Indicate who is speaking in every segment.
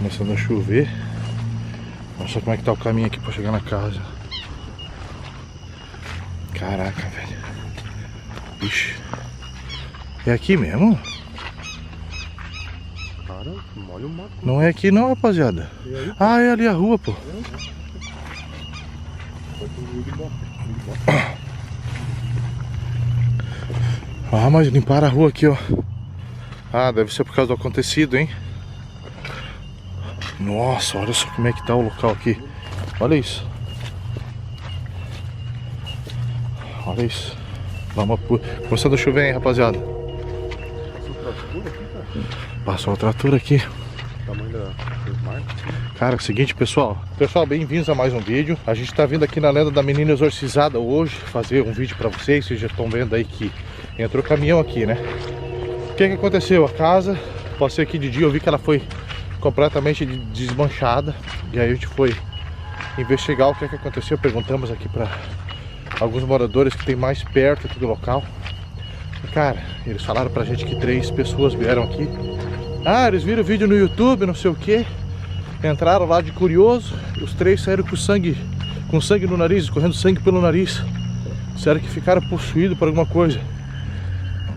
Speaker 1: começando a chover. Olha só como é que tá o caminho aqui pra chegar na casa. Caraca, velho. Ixi. É aqui mesmo?
Speaker 2: Cara, molha o mato.
Speaker 1: Não é aqui não, rapaziada. Ah, é ali a rua, pô. Ah, mas limparam a rua aqui, ó. Ah, deve ser por causa do acontecido, hein? Nossa, olha só como é que tá o local aqui. Olha isso. Olha isso. Começando a chover, hein, rapaziada. Passou o trator aqui, cara.
Speaker 2: Passou o trator aqui. O tamanho das marcas.
Speaker 1: Cara, é o seguinte, pessoal. Pessoal, bem-vindos a mais um vídeo. A gente tá vindo aqui na Lenda da Menina Exorcizada hoje fazer um vídeo pra vocês. Vocês já estão vendo aí que entrou caminhão aqui, né? O que aconteceu? A casa, passei aqui de dia, eu vi que ela foi completamente desmanchada. E aí a gente foi investigar o que aconteceu. Perguntamos aqui pra alguns moradores que tem mais perto aqui do local. E, cara, eles falaram pra gente que 3 pessoas vieram aqui. Ah, eles viram o vídeo no YouTube, não sei o que. Entraram lá de curioso. Os 3 saíram com sangue no nariz, escorrendo sangue pelo nariz. Disseram que ficaram possuídos por alguma coisa.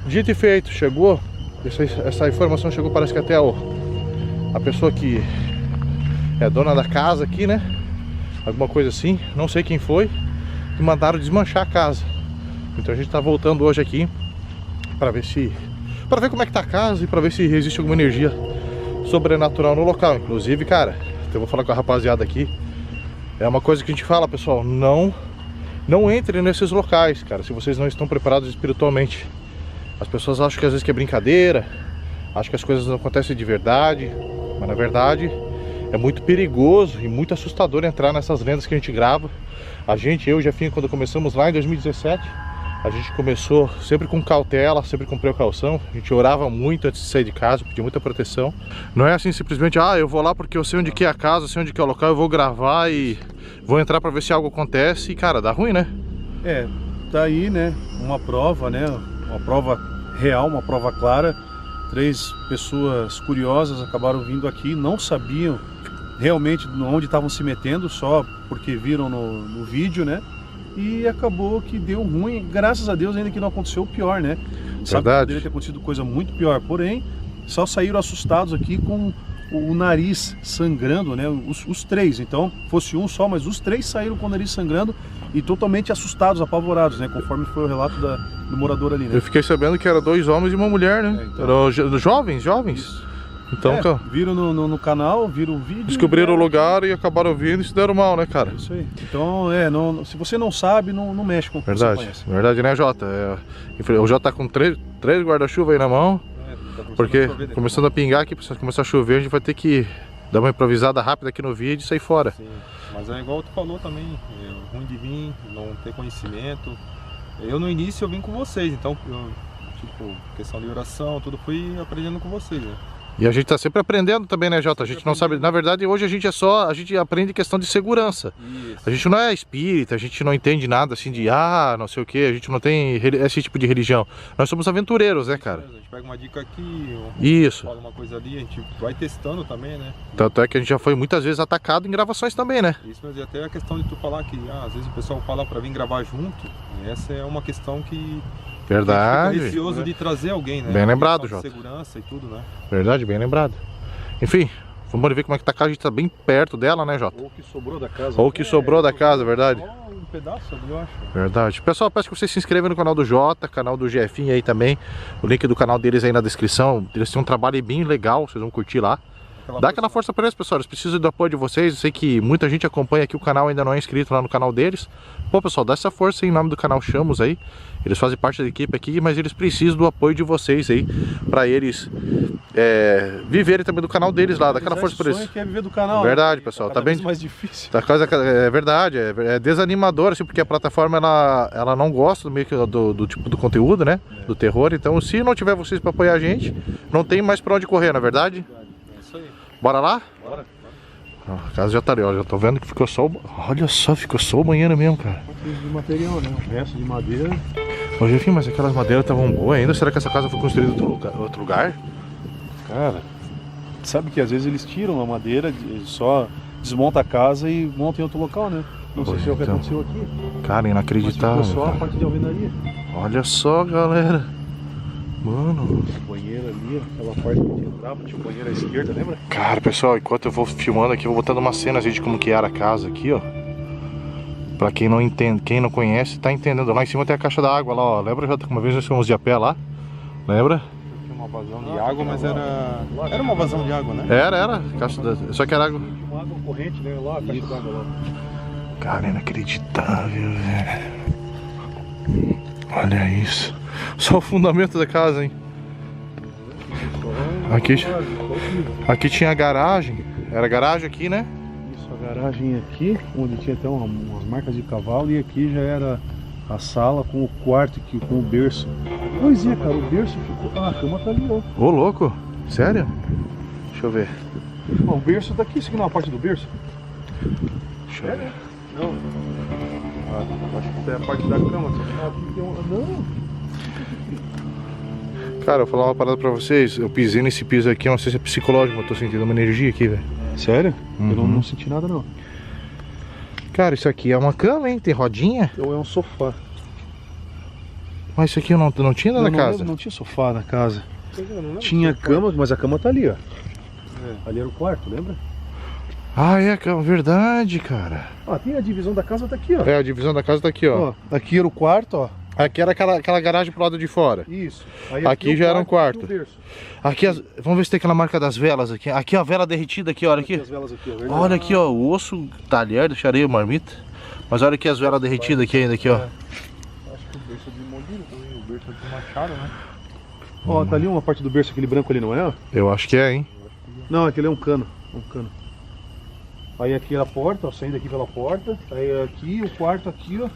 Speaker 1: Dito e feito, chegou. Essa informação chegou, parece que até a pessoa que é dona da casa aqui, né? Alguma coisa assim, não sei quem foi. E mandaram desmanchar a casa. Então a gente tá voltando hoje aqui para ver como é que tá a casa e para ver se existe alguma energia sobrenatural no local. Inclusive, cara, eu vou falar com a rapaziada aqui. É uma coisa que a gente fala, pessoal, não entrem nesses locais, cara, se vocês não estão preparados espiritualmente. As pessoas acham que às vezes que é brincadeira, acham que as coisas não acontecem de verdade, mas na verdade é muito perigoso e muito assustador entrar nessas lendas que a gente grava. Eu e o Jefinho, quando começamos lá em 2017, a gente começou sempre com cautela, sempre com precaução. A gente orava muito antes de sair de casa, pedia muita proteção. Não é assim simplesmente, eu vou lá porque eu sei onde que é a casa, sei onde que é o local, eu vou gravar e vou entrar pra ver se algo acontece. E, cara, dá ruim, né?
Speaker 2: É, tá aí, né, uma prova, né, uma prova real, uma prova clara. 3 pessoas curiosas acabaram vindo aqui, não sabiam realmente onde estavam se metendo, só porque viram no vídeo, né? E acabou que deu ruim, graças a Deus ainda que não aconteceu o pior, né? Sabe que poderia ter acontecido coisa muito pior, porém, só saíram assustados aqui com o nariz sangrando, né? Os 3, então, fosse um só, mas os 3 saíram com o nariz sangrando e totalmente assustados, apavorados, né? Conforme foi o relato do morador ali, né?
Speaker 1: Eu fiquei sabendo que eram 2 homens e uma mulher, né?
Speaker 2: Então.
Speaker 1: Eram jovens.
Speaker 2: Isso.
Speaker 1: Então, cara,
Speaker 2: viram no canal, viram o vídeo.
Speaker 1: descobriram o lugar e acabaram vindo e se deram mal, né, cara?
Speaker 2: Isso aí. Então, se você não sabe, não mexe com o que você conhece.
Speaker 1: Verdade, né, Jota? O Jota tá com 3 guarda-chuva aí na mão. Porque começando a pingar aqui, precisa começar a chover, a gente vai ter que dar uma improvisada rápida aqui no vídeo e sair fora.
Speaker 3: Sim, mas é igual tu falou também, ruim de vir, não ter conhecimento. Eu no início eu vim com vocês, então questão de oração, tudo fui aprendendo com vocês, né?
Speaker 1: E a gente tá sempre aprendendo também, né, Jota? A gente não sabe, na verdade hoje a gente aprende questão de segurança.
Speaker 3: Isso.
Speaker 1: A gente não é espírita, a gente não entende nada assim de não sei o que, a gente não tem esse tipo de religião. Nós somos aventureiros, né, cara?
Speaker 3: A gente pega uma dica aqui,
Speaker 1: Isso.
Speaker 3: Fala uma coisa ali, a gente vai testando também, né?
Speaker 1: Tanto é que a gente já foi muitas vezes atacado em gravações também, né?
Speaker 3: Isso, mas até a questão de tu falar que às vezes o pessoal fala pra vir gravar junto, essa é uma questão que...
Speaker 1: Verdade.
Speaker 3: Fica receoso de trazer alguém, né?
Speaker 1: Bem lembrado, Jota.
Speaker 3: Segurança e tudo, né?
Speaker 1: Verdade, bem lembrado. Enfim, vamos ver como é que tá a casa, a gente tá bem perto dela, né, Jota?
Speaker 2: Ou o que sobrou da casa.
Speaker 1: Ou o que sobrou da casa, verdade?
Speaker 3: Só um pedaço ali, eu acho.
Speaker 1: Verdade. Pessoal, peço que vocês se inscrevam no canal do Jota, canal do Jefinho aí também. O link do canal deles aí na descrição. Eles têm um trabalho bem legal, vocês vão curtir lá. Dá aquela força pra eles, pessoal, eles precisam do apoio de vocês. Eu sei que muita gente acompanha aqui o canal, ainda não é inscrito lá no canal deles. Pô, pessoal, dá essa força aí em nome do canal Chamos aí. Eles fazem parte da equipe aqui, mas eles precisam do apoio de vocês aí, pra eles viverem também do canal deles lá. Dá aquela força pra eles.
Speaker 2: Que é viver do canal,
Speaker 1: verdade,
Speaker 2: né?
Speaker 1: pessoal,
Speaker 2: Tá
Speaker 1: bem
Speaker 2: mais difícil.
Speaker 1: É verdade, é desanimador, assim, porque a plataforma ela não gosta do tipo do conteúdo, né? Do terror. Então, se não tiver vocês pra apoiar a gente, não tem mais pra onde correr, não é verdade?
Speaker 3: É isso aí.
Speaker 1: Bora lá?
Speaker 3: Bora.
Speaker 1: A casa já tá ali, ó. Já tô vendo que ficou só o... Olha só, ficou só o banheiro mesmo, cara.
Speaker 2: De material, né? O resto de madeira.
Speaker 1: Ô, Jefinho, mas aquelas madeiras estavam boas ainda? Será que essa casa foi construída em outro lugar?
Speaker 2: Cara, sabe que às vezes eles tiram a madeira, só desmonta a casa e montam em outro local, né? Não sei se é o que aconteceu aqui.
Speaker 1: Cara, inacreditável.
Speaker 2: Mas ficou só a
Speaker 1: cara.
Speaker 2: parte de alvenaria.
Speaker 1: Olha só, galera. Mano.
Speaker 2: Banheiro ali, aquela parte que a gente entrava, tinha o banheiro à esquerda, lembra?
Speaker 1: Cara, pessoal, enquanto eu vou filmando aqui, eu vou botando umas cenas aí de como que era a casa aqui, ó. Pra quem não entende, quem não conhece, tá entendendo. Lá em cima tem a caixa da água lá, ó. Lembra, Jota, que uma vez nós fomos de a pé lá? Lembra?
Speaker 3: Tinha uma vazão de água, mas era uma vazão de água, né?
Speaker 1: Era. Caixa da... Só que era água.
Speaker 2: Tinha uma água corrente, né? Lá, a caixa d'água lá.
Speaker 1: Cara, inacreditável, velho. Olha isso. Só o fundamento da casa, hein? Aqui tinha a garagem. Era a garagem aqui, né?
Speaker 2: Isso, a garagem aqui, onde tinha até umas marcas de cavalo, e aqui já era a sala com o quarto aqui, com o berço. Pois é, cara, o berço ficou... Ah, a cama tá ali, ó.
Speaker 1: Ô, louco. Sério? Deixa eu ver.
Speaker 2: Ó, o berço tá aqui, isso aqui não é a parte do berço?
Speaker 1: Deixa eu ver.
Speaker 2: Não. Acho que é a parte da cama. Não.
Speaker 1: Cara, eu vou falar uma parada pra vocês. Eu pisei nesse piso aqui, não sei se é psicológico, mas eu tô sentindo uma energia aqui, velho.
Speaker 2: Sério?
Speaker 1: Uhum.
Speaker 2: Eu não senti nada, não.
Speaker 1: Cara, isso aqui é uma cama, hein? Tem rodinha.
Speaker 2: Ou é um sofá.
Speaker 1: Mas isso aqui eu não tinha na casa.
Speaker 2: Não tinha sofá na casa. Tinha cama, mas a cama tá ali, ó. Ali era o quarto, lembra?
Speaker 1: Ah, é a cama, verdade, cara.
Speaker 2: Ah, tem a divisão da casa, tá aqui, ó.
Speaker 1: É, a divisão da casa tá aqui, ó.
Speaker 2: Ó, aqui era o quarto, ó.
Speaker 1: Aqui era aquela garagem pro lado de fora.
Speaker 2: Isso. Aí
Speaker 1: Aqui já era um quarto.
Speaker 2: aqui o berço.
Speaker 1: Aqui, vamos ver se tem aquela marca das velas aqui. Aqui, ó, a vela derretida aqui, olha aqui.
Speaker 2: As velas aqui, ó,
Speaker 1: Olha aqui, ó, o osso, talher, deixarei o marmita. Mas olha aqui as velas derretidas aqui ainda, aqui, ó.
Speaker 3: Acho que o berço de molino também, o berço de machado, né?
Speaker 2: Ó, tá ali uma parte do berço, aquele branco ali, não é? Ó?
Speaker 1: Eu acho que é, hein?
Speaker 2: Não, aquele é um cano. Um cano. Aí aqui é a porta, ó, saindo aqui pela porta. Aí aqui, o quarto aqui, ó.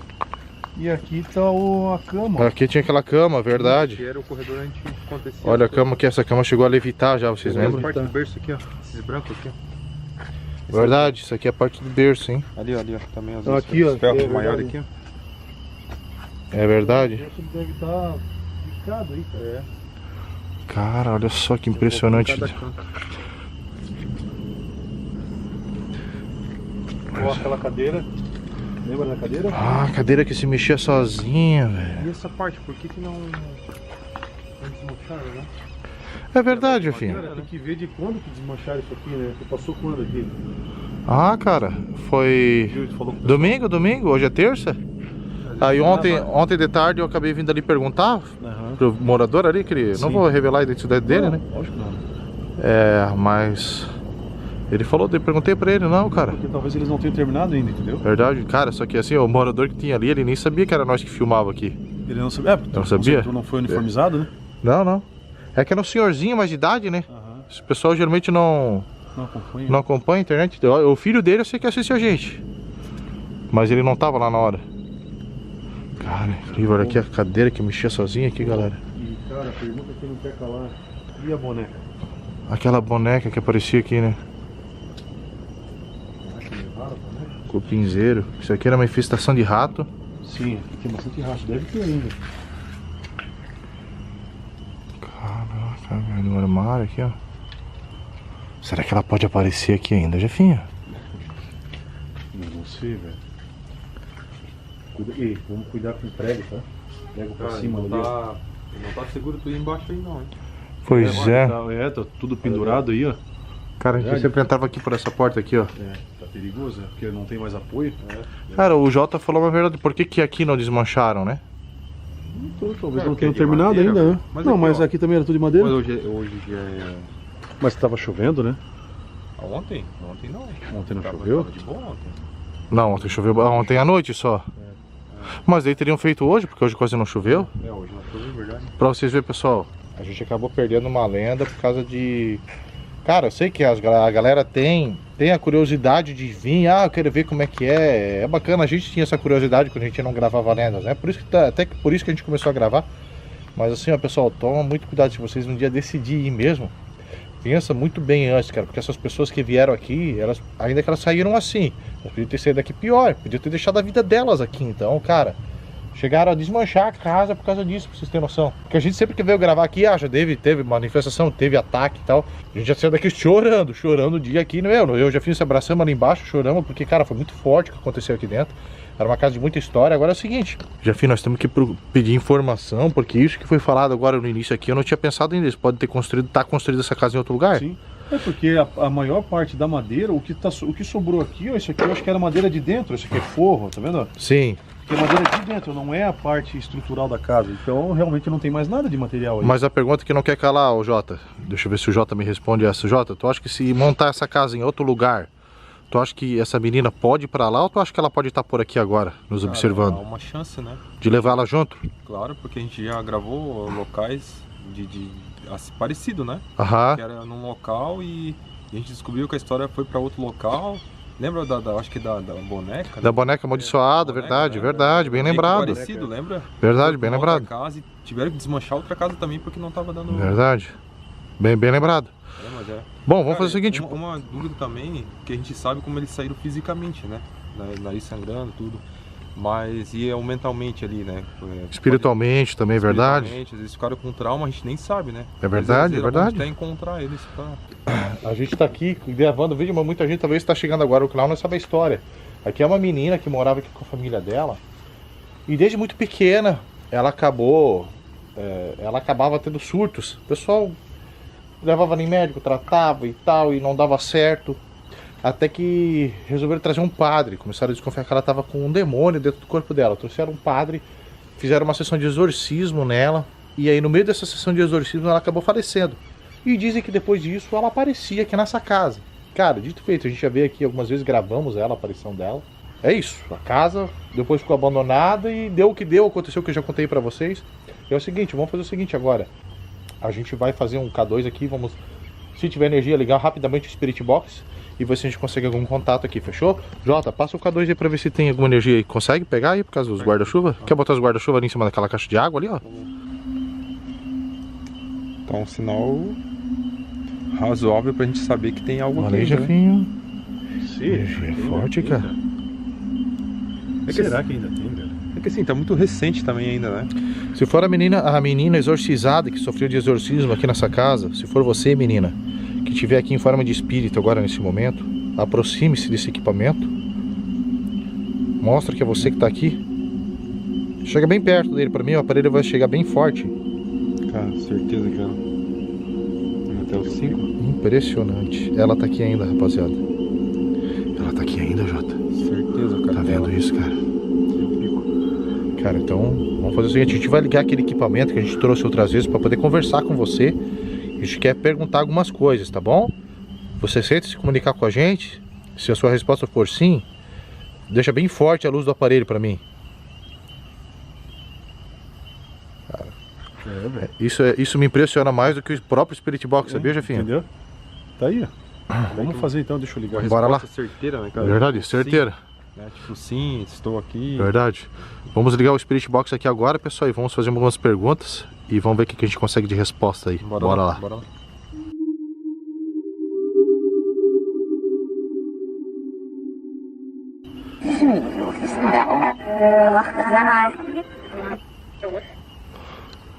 Speaker 2: E aqui tá a cama, ó.
Speaker 1: Aqui tinha aquela cama, verdade.
Speaker 3: Que era o corredor onde acontecia.
Speaker 1: Olha a cama que essa cama chegou a levitar já, vocês
Speaker 3: Essa
Speaker 1: lembram?
Speaker 3: parte do berço aqui, ó. Esses brancos aqui, ó.
Speaker 1: Verdade, isso aqui é a parte do berço, hein?
Speaker 3: Ali, ó, também os
Speaker 2: Aqui, ó,
Speaker 3: ferros
Speaker 2: é
Speaker 3: maiores
Speaker 2: verdade.
Speaker 3: aqui, ó.
Speaker 1: É verdade?
Speaker 2: O berço deve estar picado aí, cara. É.
Speaker 1: Cara, olha só que impressionante.
Speaker 3: Cada canto.
Speaker 2: Ó, aquela cadeira. Lembra da cadeira?
Speaker 1: Ah, a cadeira que se mexia sozinha, velho.
Speaker 3: E essa parte, por que não desmancharam, né?
Speaker 1: É verdade, filho.
Speaker 2: Cara, tem que ver de quando que desmancharam isso aqui, né? Você passou quando aqui?
Speaker 1: Ah, cara, foi
Speaker 2: Viu? Tu falou com
Speaker 1: domingo, hoje é terça. Aí ontem de tarde eu acabei vindo ali perguntar
Speaker 2: Aham.
Speaker 1: pro morador ali, que ele, não
Speaker 2: Sim.
Speaker 1: vou revelar a identidade dele, né?
Speaker 2: Lógico que não.
Speaker 1: É, mas ele falou, eu perguntei pra ele, não, cara.
Speaker 2: Porque talvez eles não tenham terminado ainda, entendeu?
Speaker 1: Verdade, cara, só que assim, o morador que tinha ali, ele nem sabia que era nós que filmava aqui.
Speaker 2: Ele não sabia.
Speaker 1: Não sabia?
Speaker 2: Tu não foi uniformizado, né?
Speaker 1: Não. É que era um senhorzinho mais de idade, né?
Speaker 2: Aham.
Speaker 1: Esse pessoal geralmente não
Speaker 2: Não acompanha.
Speaker 1: acompanha a internet. O filho dele eu sei que assiste a gente. Mas ele não tava lá na hora. Cara, incrível, olha aqui a cadeira que mexia sozinha aqui, galera.
Speaker 2: E cara, pergunta que não quer calar. E a boneca?
Speaker 1: Aquela boneca que aparecia aqui, né?
Speaker 2: Levaram a boneca?
Speaker 1: Cupinzeiro. Isso aqui era uma infestação de rato.
Speaker 2: Sim, aqui tem bastante rato. Deve ter ainda.
Speaker 1: Caraca, velho, no armário aqui, ó. Será que ela pode aparecer aqui ainda, Jefinha?
Speaker 2: Não sei, velho. Ei, vamos cuidar com o prego, tá? Prego pra
Speaker 3: Cara,
Speaker 2: cima ali.
Speaker 3: não tá seguro tu ir embaixo aí não, hein?
Speaker 1: Pois é.
Speaker 2: Tá tudo pendurado aí, ó.
Speaker 1: Cara, a gente sempre entrava aqui por essa porta aqui, ó.
Speaker 2: É, tá perigoso, né? Porque não tem mais apoio.
Speaker 1: Cara, o Jota falou uma verdade. Por que aqui não desmancharam, né?
Speaker 2: Então, talvez
Speaker 3: Cara,
Speaker 2: não
Speaker 3: porque é
Speaker 2: tenham
Speaker 3: de
Speaker 2: terminado
Speaker 3: madeira,
Speaker 2: ainda, né?
Speaker 3: mas
Speaker 2: Não,
Speaker 3: aqui,
Speaker 2: mas
Speaker 3: ó.
Speaker 2: aqui também era tudo de madeira.
Speaker 3: Mas hoje já é...
Speaker 2: Mas tava chovendo, né?
Speaker 3: Ontem não.
Speaker 2: Ontem não
Speaker 3: Tava
Speaker 2: choveu?
Speaker 3: de boa ontem.
Speaker 1: Não, ontem choveu ontem à noite só. Mas aí teriam feito hoje, porque hoje quase não choveu.
Speaker 3: Hoje não choveu, verdade.
Speaker 1: Pra vocês verem, pessoal, a gente acabou perdendo uma lenda por causa de... Cara, eu sei que a galera tem a curiosidade de vir, eu quero ver como é que é. É bacana, a gente tinha essa curiosidade quando a gente não gravava lendas, né? Por isso que até por isso que a gente começou a gravar. Mas assim, ó, pessoal, toma muito cuidado se vocês um dia decidirem ir mesmo. Pensa muito bem antes, cara, porque essas pessoas que vieram aqui, ainda que elas saíram assim, elas podiam ter saído daqui pior, podiam ter deixado a vida delas aqui, então, cara, Chegaram a desmanchar a casa por causa disso, pra vocês terem noção. Porque a gente sempre que veio gravar aqui, já teve manifestação, teve ataque e tal. A gente já saiu daqui chorando o dia aqui, né? Eu já fiz esse abraçamos ali embaixo, choramos, porque, cara, foi muito forte o que aconteceu aqui dentro. Era uma casa de muita história. Agora é o seguinte, Jafim, nós temos que pedir informação, porque isso que foi falado agora no início aqui, eu não tinha pensado nisso. Pode ter construído, tá construída essa casa em outro lugar?
Speaker 2: Sim. É porque a maior parte da madeira, o que sobrou aqui, ó, isso aqui eu acho que era madeira de dentro, isso aqui é forro, tá vendo?
Speaker 1: Sim.
Speaker 2: Porque é madeira de dentro, não é a parte estrutural da casa. Então realmente não tem mais nada de material aí.
Speaker 1: Mas a pergunta que não quer calar, o Jota, deixa eu ver se o Jota me responde essa. Jota, tu acha que se montar essa casa em outro lugar, tu acha que essa menina pode ir pra lá ou tu acha que ela pode estar por aqui agora, nos observando?
Speaker 3: Há uma chance, né?
Speaker 1: De levar ela junto?
Speaker 3: Claro, porque a gente já gravou locais parecido, né?
Speaker 1: Aham.
Speaker 3: Que era num local e a gente descobriu que a história foi para outro local. Lembra acho que da boneca?
Speaker 1: Da boneca amaldiçoada, verdade, bem lembrado.
Speaker 3: Parecido, lembra?
Speaker 1: Verdade, bem lembrado.
Speaker 3: Casa e tiveram que desmanchar outra casa também porque não estava dando...
Speaker 1: Verdade. Bem lembrado.
Speaker 3: Mas é.
Speaker 1: Bom, vamos fazer o seguinte.
Speaker 3: Uma dúvida também, que a gente sabe como eles saíram fisicamente, né? Nariz sangrando, tudo. Mas e mentalmente ali, né?
Speaker 1: Espiritualmente também, é verdade.
Speaker 3: Às vezes ficaram com trauma, a gente nem sabe, né?
Speaker 1: É verdade, é verdade.
Speaker 3: Até encontrar eles pra...
Speaker 1: A gente tá aqui gravando vídeo, mas muita gente talvez está chegando agora. O Cláudio não sabe a história. Aqui é uma menina que morava aqui com a família dela. E desde muito pequena, ela acabava tendo surtos. O pessoal levava em médico, tratava e tal, e não dava certo. Até que resolveram trazer um padre. Começaram a desconfiar que ela estava com um demônio dentro do corpo dela. Trouxeram um padre, fizeram uma sessão de exorcismo nela. E aí no meio dessa sessão de exorcismo ela acabou falecendo. E dizem que depois disso ela aparecia aqui nessa casa. Cara, dito e feito, a gente já veio aqui algumas vezes, gravamos ela, a aparição dela. É isso, a casa depois ficou abandonada e deu o que deu, aconteceu o que eu já contei pra vocês. E é o seguinte, vamos fazer o seguinte agora. A gente vai fazer um K2 aqui, vamos... Se tiver energia, ligar rapidamente o Spirit Box e ver se a gente consegue algum contato aqui, fechou? Jota, passa o K2 aí pra ver se tem alguma energia aí. Consegue pegar aí por causa dos guarda-chuva? Quer botar os guarda-chuva ali em cima daquela caixa de água ali, ó?
Speaker 3: Tá um sinal razoável pra gente saber que tem algo
Speaker 1: aqui,
Speaker 3: né?
Speaker 1: Jefinho.
Speaker 2: Sim,
Speaker 1: Energia é forte, cara.
Speaker 2: Será que ainda tem, velho?
Speaker 3: É que assim, tá muito recente também ainda, né?
Speaker 1: Se for a menina exorcizada que sofreu de exorcismo aqui nessa casa, se for você, menina, que estiver aqui em forma de espírito agora nesse momento, aproxime-se desse equipamento. Mostra que é você que tá aqui. Chega bem perto dele, pra mim o aparelho vai chegar bem forte.
Speaker 3: Cara, certeza que ela... Até os 5?
Speaker 1: Impressionante. Ela tá aqui ainda, rapaziada. Ela tá aqui ainda, Jota.
Speaker 3: Certeza, cara.
Speaker 1: Tá vendo isso, cara? Cara, então vamos fazer o seguinte, a gente vai ligar aquele equipamento que a gente trouxe outras vezes para poder conversar com você. A gente quer perguntar algumas coisas, tá bom? Você aceita se comunicar com a gente? Se a sua resposta for sim, deixa bem forte a luz do aparelho para mim. Cara, isso me impressiona mais do que o próprio Spirit Box, sabia, Jefinho?
Speaker 2: Entendeu? Tá aí, ó. Vamos fazer então, deixa eu ligar.
Speaker 1: Bora lá.
Speaker 3: Certeira, né, cara?
Speaker 1: Verdade, certeira.
Speaker 3: Né? Tipo, sim, estou aqui.
Speaker 1: Verdade. Vamos ligar o Spirit Box aqui agora, pessoal, e vamos fazer algumas perguntas e vamos ver o que a gente consegue de resposta aí. Bora lá.
Speaker 3: Bora lá.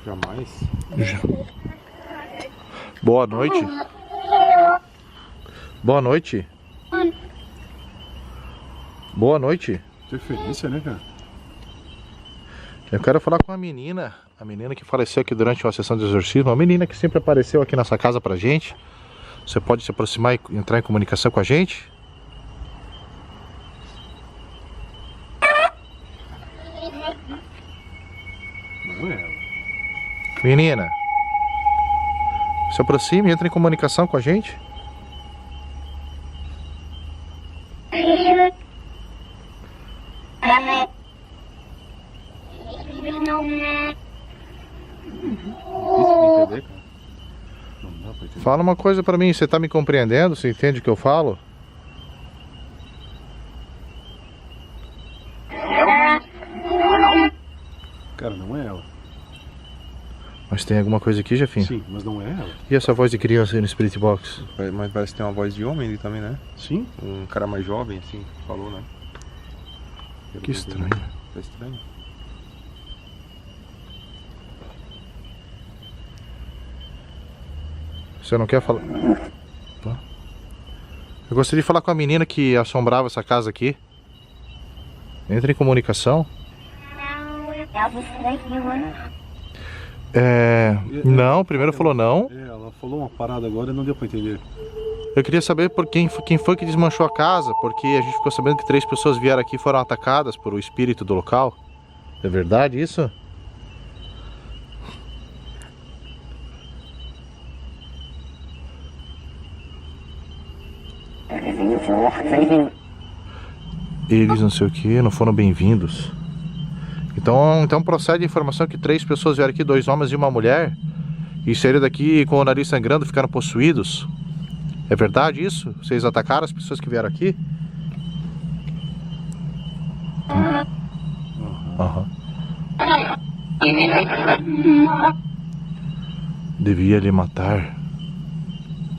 Speaker 3: Jamais.
Speaker 1: Boa noite. Boa noite. Boa noite.
Speaker 2: Interferência, né, cara?
Speaker 1: Eu quero falar com a menina que faleceu aqui durante uma sessão de exorcismo, a menina que sempre apareceu aqui nessa casa pra gente. Você pode se aproximar e entrar em comunicação com a gente?
Speaker 2: Não é ela.
Speaker 1: Menina, se aproxime e entre em comunicação com a gente. Fala uma coisa pra mim, você tá me compreendendo? Você entende o que eu falo?
Speaker 2: Cara, não é ela.
Speaker 1: Mas tem alguma coisa aqui, Jefinho?
Speaker 2: Sim, mas não é ela.
Speaker 1: E essa voz de criança aí no Spirit Box?
Speaker 3: Mas parece que tem uma voz de homem ali também, né?
Speaker 2: Sim.
Speaker 3: Um cara mais jovem, assim, falou, né?
Speaker 1: Que estranho.
Speaker 3: Tá estranho.
Speaker 1: Você não quer falar? Eu gostaria de falar com a menina que assombrava essa casa aqui. Entra em comunicação. Não, primeiro falou não.
Speaker 2: Ela falou uma parada agora e não deu pra entender.
Speaker 1: Eu queria saber por quem foi que desmanchou a casa, porque a gente ficou sabendo que 3 pessoas vieram aqui e foram atacadas por o espírito do local. É verdade isso? Eles não sei o que, não foram bem-vindos. Então procede a informação que 3 pessoas vieram aqui, 2 homens e uma mulher, e saíram daqui com o nariz sangrando, ficaram possuídos. É verdade isso? Vocês atacaram as pessoas que vieram aqui? Aham. Devia lhe matar.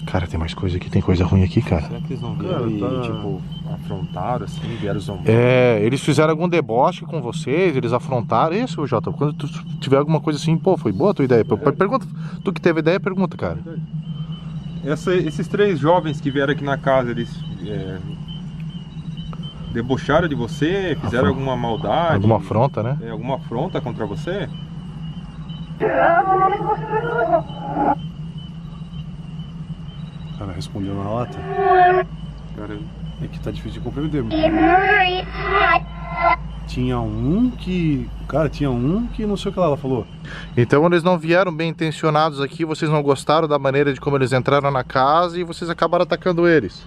Speaker 1: Cara, tem mais coisa aqui, tem coisa ruim aqui, cara.
Speaker 3: Será que eles não vieram e, tipo, afrontaram assim, vieram zombar?
Speaker 1: Eles fizeram algum deboche com vocês, eles afrontaram. Isso, Jota, quando tu tiver alguma coisa assim, pô, foi boa a tua ideia. Pergunta, tu que teve ideia, pergunta, cara.
Speaker 3: Esses 3 jovens que vieram aqui na casa, eles debocharam de você? Fizeram alguma maldade?
Speaker 1: Alguma afronta, né?
Speaker 3: Alguma afronta contra você?
Speaker 2: O cara respondeu na lata. Cara, é que tá difícil de compreender. Tinha um que... Cara, tinha um que não sei o que ela falou.
Speaker 1: Então eles não vieram bem intencionados aqui, vocês não gostaram da maneira de como eles entraram na casa e vocês acabaram atacando eles.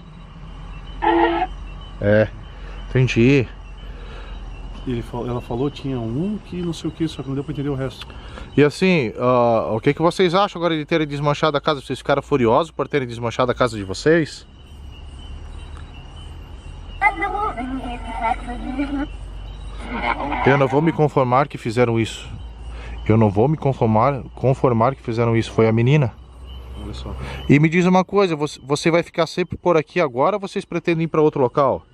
Speaker 1: Entendi.
Speaker 2: Ela falou tinha um que não sei o que, só que não deu pra entender o resto.
Speaker 1: E assim, o que vocês acham agora de terem desmanchado a casa? Vocês ficaram furiosos por terem desmanchado a casa de vocês? Eu não vou me conformar que fizeram isso. Eu não vou me conformar que fizeram isso. Foi a menina.
Speaker 2: Olha só.
Speaker 1: E me diz uma coisa, você vai ficar sempre por aqui agora ou vocês pretendem ir para outro local?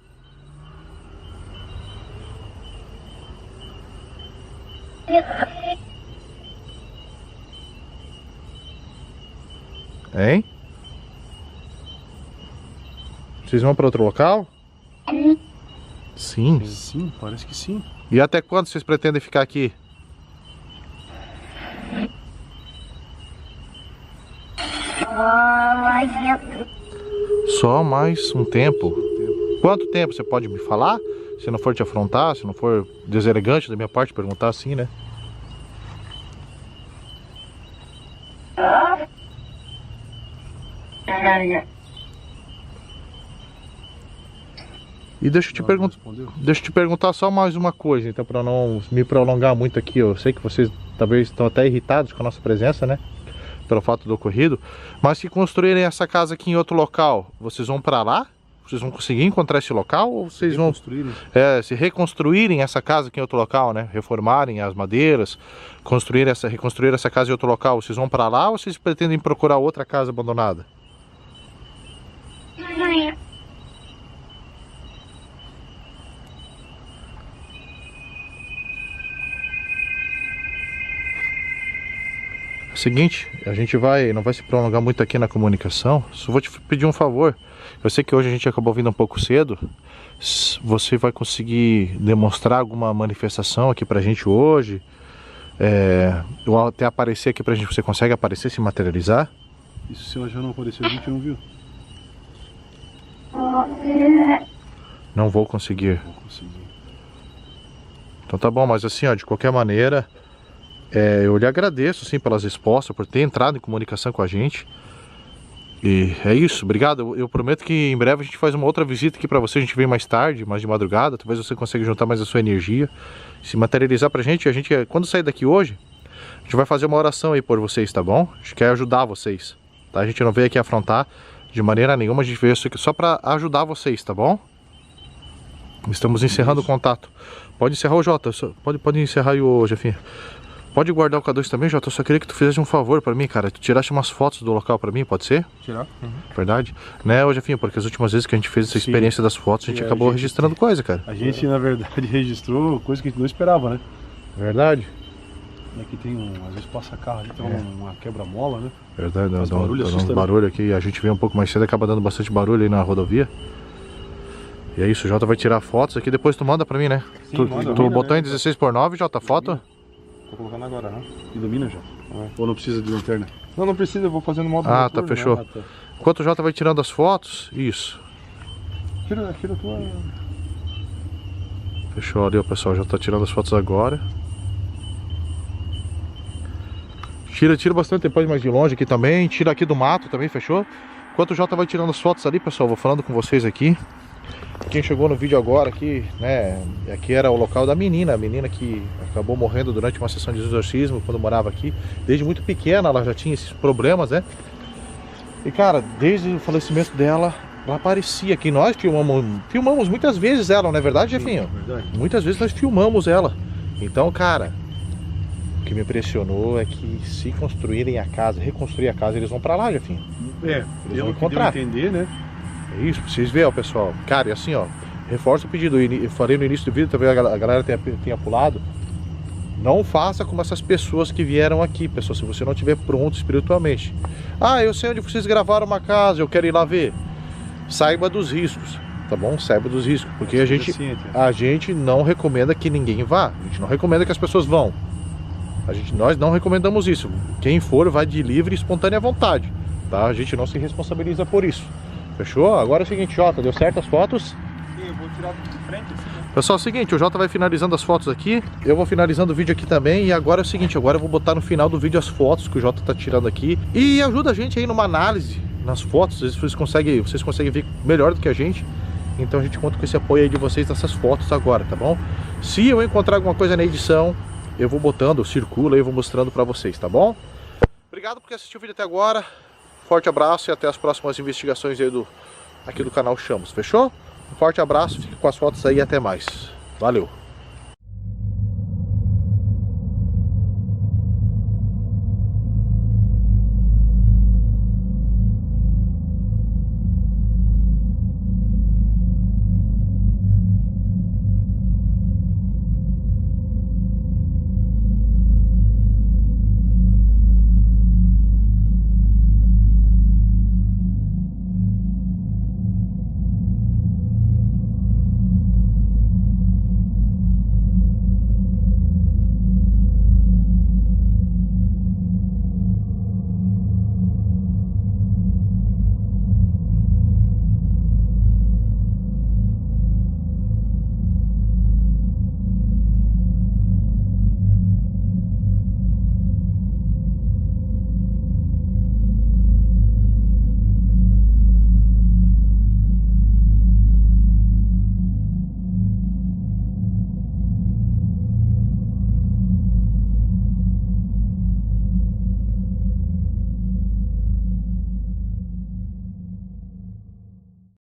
Speaker 1: Hein? Vocês vão para outro local? Sim.
Speaker 2: Sim, parece que sim.
Speaker 1: E até quando vocês pretendem ficar aqui? Só mais um tempo. Quanto tempo você pode me falar? Se não for te afrontar, se não for deselegante da minha parte perguntar assim, né? E deixa eu te perguntar só mais uma coisa, então, para não me prolongar muito aqui. Eu sei que vocês talvez estão até irritados com a nossa presença, né? Pelo fato do ocorrido. Mas se construírem essa casa aqui em outro local, vocês vão para lá? Vocês vão conseguir encontrar esse local? Ou vocês vão se reconstruírem essa casa aqui em outro local, né? Reformarem as madeiras, reconstruir essa casa em outro local. Vocês vão para lá ou vocês pretendem procurar outra casa abandonada? Seguinte, a gente não vai se prolongar muito aqui na comunicação. Só vou te pedir um favor. Eu sei que hoje a gente acabou vindo um pouco cedo. Você vai conseguir demonstrar alguma manifestação aqui pra gente hoje? Ou até aparecer aqui pra gente. Você consegue aparecer, se materializar?
Speaker 2: Isso, se ela já não apareceu, a gente não viu.
Speaker 1: Não vou conseguir.
Speaker 2: Não consegui.
Speaker 1: Então tá bom, mas assim, ó, de qualquer maneira, eu lhe agradeço assim, pelas respostas, por ter entrado em comunicação com a gente. E é isso, obrigado. Eu prometo que em breve a gente faz uma outra visita aqui pra você. A gente vem mais tarde, mais de madrugada. Talvez você consiga juntar mais a sua energia, se materializar pra gente. A gente, quando sair daqui hoje, a gente vai fazer uma oração aí por vocês, tá bom? A gente quer ajudar vocês, tá? A gente não veio aqui afrontar de maneira nenhuma. A gente veio aqui só pra ajudar vocês, tá bom? Estamos encerrando o contato. Pode encerrar o Jota, pode encerrar aí o Jefinho. Pode guardar o K2 também, Jota. Eu só queria que tu fizesse um favor pra mim, cara. Tu tirasse umas fotos do local pra mim, pode ser?
Speaker 3: Tirar? Uhum.
Speaker 1: Verdade? Né, ô Jefinho? Porque as últimas vezes que a gente fez essa experiência das fotos, a gente acabou registrando coisa, cara.
Speaker 2: A gente, na verdade, registrou coisa que a gente não esperava, né?
Speaker 1: Verdade.
Speaker 2: Aqui tem às vezes passa carro ali, tem uma quebra-mola, né?
Speaker 1: Verdade, dá
Speaker 2: barulho,
Speaker 1: um barulho aqui, a gente vem um pouco mais cedo, acaba dando bastante barulho aí na rodovia. E é isso, o Jota vai tirar fotos aqui, depois tu manda pra mim, né?
Speaker 3: Sim,
Speaker 1: Tu
Speaker 3: manda,
Speaker 1: botou
Speaker 3: né?
Speaker 1: em 16:9, Jota, foto?
Speaker 3: Tô colocando agora, né?
Speaker 2: Ilumina já? Ou não precisa de lanterna?
Speaker 3: Não precisa, eu vou fazendo modo
Speaker 1: Ah,
Speaker 3: noturno,
Speaker 1: tá, fechou.
Speaker 3: né?
Speaker 1: Enquanto o Jota vai tirando as fotos, isso.
Speaker 3: Tira a tua...
Speaker 1: Fechou ali, o pessoal já tá tirando as fotos agora. Tira bastante, depois mais de longe aqui também. Tira aqui do mato também, fechou? Enquanto o Jota vai tirando as fotos ali, pessoal, vou falando com vocês aqui. Quem chegou no vídeo agora aqui, né? Aqui era o local da menina, a menina que acabou morrendo durante uma sessão de exorcismo quando morava aqui. Desde muito pequena ela já tinha esses problemas, né? E cara, desde o falecimento dela, ela aparecia aqui. Nós filmamos muitas vezes ela, não é verdade, Jefinho?
Speaker 2: Verdade.
Speaker 1: Muitas vezes nós filmamos ela. Então, cara, o que me impressionou é que se construírem a casa, reconstruir a casa, eles vão pra lá, Jefinho.
Speaker 2: Eles
Speaker 1: vão
Speaker 2: vão
Speaker 1: encontrar.
Speaker 2: entender, né?
Speaker 1: É isso, pra vocês verem, ó, pessoal. Cara, e assim, ó, reforço o pedido. Eu falei no início do vídeo, talvez a galera tenha pulado. Não faça como essas pessoas que vieram aqui, pessoal, se você não estiver pronto espiritualmente. Ah, eu sei onde vocês gravaram uma casa, eu quero ir lá ver. Saiba dos riscos, tá bom? Saiba dos riscos, porque a gente não recomenda que ninguém vá. A gente não recomenda que as pessoas vão. Nós não recomendamos isso. Quem for vai de livre e espontânea vontade, tá? A gente não se responsabiliza por isso. Fechou? Agora é o seguinte, Jota, deu certo as fotos?
Speaker 3: Sim, eu vou tirar de frente assim, né?
Speaker 1: Pessoal, é o seguinte, o Jota vai finalizando as fotos aqui, eu vou finalizando o vídeo aqui também, e agora é o seguinte, agora eu vou botar no final do vídeo as fotos que o Jota tá tirando aqui, e ajuda a gente aí numa análise nas fotos, vocês conseguem ver melhor do que a gente, então a gente conta com esse apoio aí de vocês nessas fotos agora, tá bom? Se eu encontrar alguma coisa na edição, eu vou botando, circula aí, eu vou mostrando pra vocês, tá bom? Obrigado por assistir o vídeo até agora, forte abraço e até as próximas investigações aí aqui do canal Chamos, fechou? Um forte abraço, fique com as fotos aí e até mais. Valeu!